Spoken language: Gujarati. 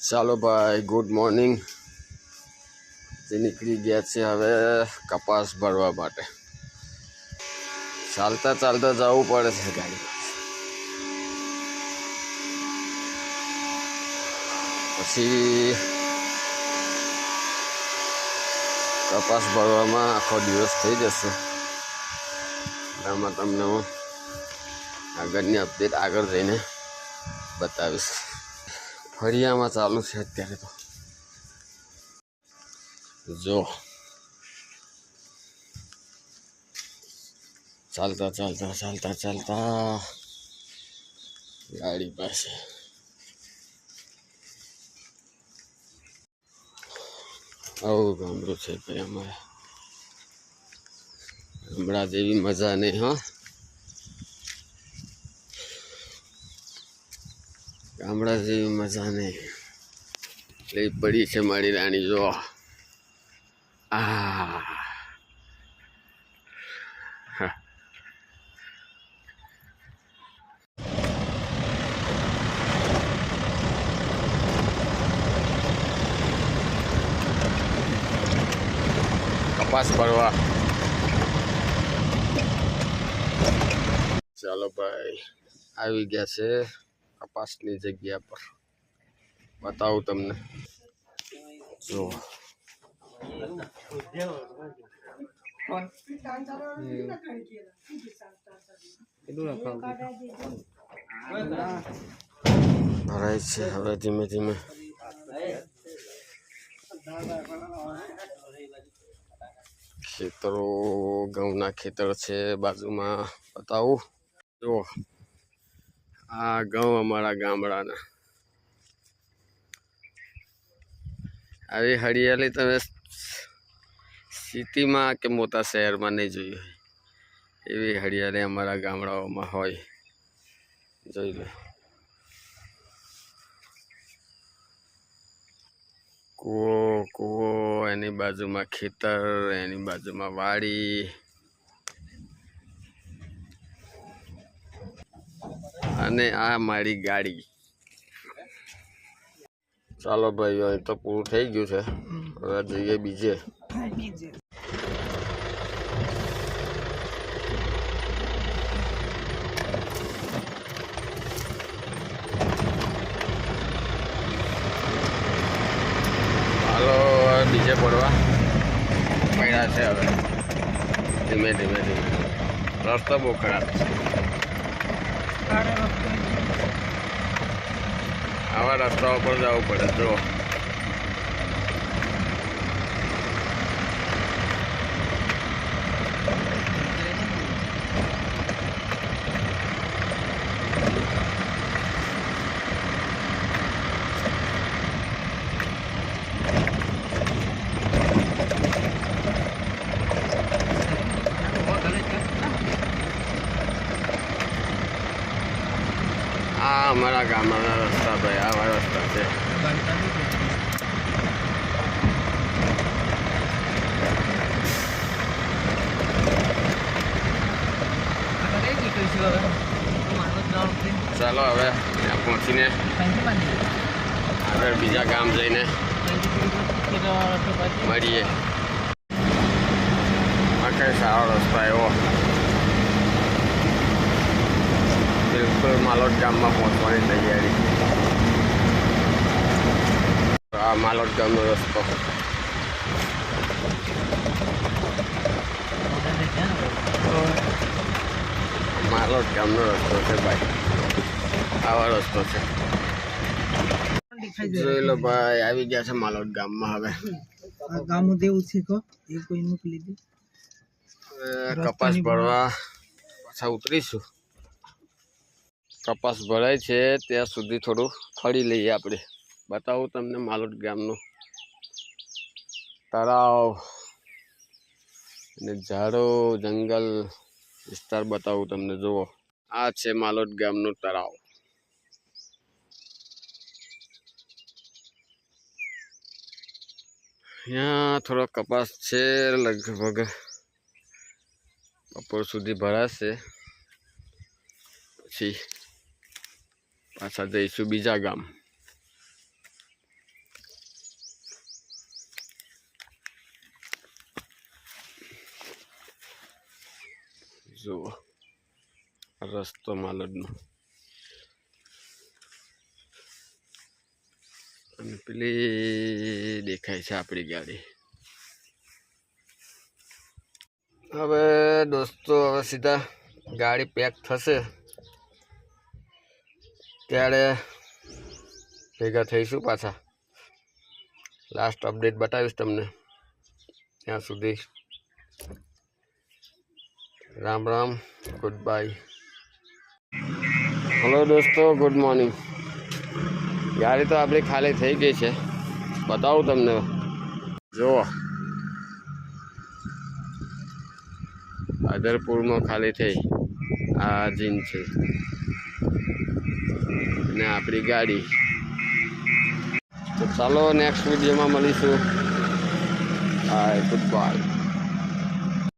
ચાલો ભાઈ, ગુડ મોર્નિંગ. નીકળી ગયા છે હવે કપાસ ભરવા માટે. ચાલતા ચાલતા જવું પડે છે ગાડી. પછી કપાસ ભરવામાં આખો દિવસ થઈ જશે. આમાં તમને હું આગળની અપડેટ આગળ જઈને બતાવીશ. ફળિયામાં ચાલુ છે અત્યારે તો. જો ચાલતા ચાલતા ચાલતા ચાલતા ગાડી પાસે આવું ગામડું છે ભાઈ અમારે. હમણાં જેવી મજા નહીં. હા, ગામડા જેવી મજા નહીં. લઈ પડી છે મારી રાણી. જો કપાસ ભરવા. ચાલો ભાઈ, આવી ગયા છે કપાસની જગ્યા પર. બતાવું તમને. જો ભરાય છે હવે ધીમે ધીમે. ખેતરો, ઘઉંના ખેતર છે બાજુમાં. બતાવું. જો આ ઘઉં અમારા ગામડાના. આવી હરિયાળી તમે સિટીમાં કે મોટા શહેરમાં નહીં જોયું. એવી હરિયાળી અમારા ગામડાઓમાં હોય. જોઈ લો. કૂવો, એની બાજુમાં ખેતર, એની બાજુમાં વાડી, અને આ મારી ગાડી. ચાલો ભાઈ, અહીં તો પૂરું થઈ ગયું છે. હવે જઈએ બીજે. હાલો, બીજે પડવા પડ્યા છે હવે. ધીમે ધીમે ધીમે. રસ્તો બહુ ખરાબ છે. આવા રસ્તા ઉપર જવું પડે. જો આ અમારા ગામના રસ્તા ભાઈ. આવા રસ્તા છે. ચાલો હવે ત્યાં પહોંચીને આગળ બીજા ગામ જઈને મળીએ. આ કઈ સારો રસ્તા એવો. બિલકુલ માલોદ ગામમાં પહોંચવાની તૈયારી. આ માલોદ ગામનો રસ્તો. માલોદ ગામનો રસ્તો છે ભાઈ. આવા રસ્તો છે. જોઈ લો ભાઈ, આવી ગયા છે માલોદ ગામમાં. હવે ગામ દેવું છે કો એ કોઈ મોકલી દે. કપાસ ભરવા પાછા ઉતરીશું. કપાસ ભરાય છે ત્યાં સુધી થોડું ફરી લઈએ આપણે. બતાવું તમને માલોદ ગામનું તળાવ અને ઝાડો, જંગલ વિસ્તાર બતાવું તમને. જુઓ, આ છે માલોદ ગામનું તળાવ. અહીંયા થોડો કપાસ છે. લગભગ બપોર સુધી ભરાશે. પછી પાછા જઈશું બીજા ગામ. જુઓ રસ્તો માલદનો અને પેલી દેખાય છે આપણી ગાડી. હવે દોસ્તો હવે સીધા ગાડી પેક થશે ત્યારે ભેગા થઈશું પાછા. લાસ્ટ અપડેટ બતાવીશ તમને. ત્યાં સુધી Ram Ram, good bye. Hello દોસ્તો, ગુડ મોર્નિંગ. ગાડી તો આપણી ખાલી થઈ ગઈ છે, બતાવું તમને. જુઓ આદરપુરમાં ખાલી થઈ આ જીન છે ને આપણી ગાડી. તો ચાલો નેક્સ્ટ વિડીયોમાં મળીશું. Bye, good by.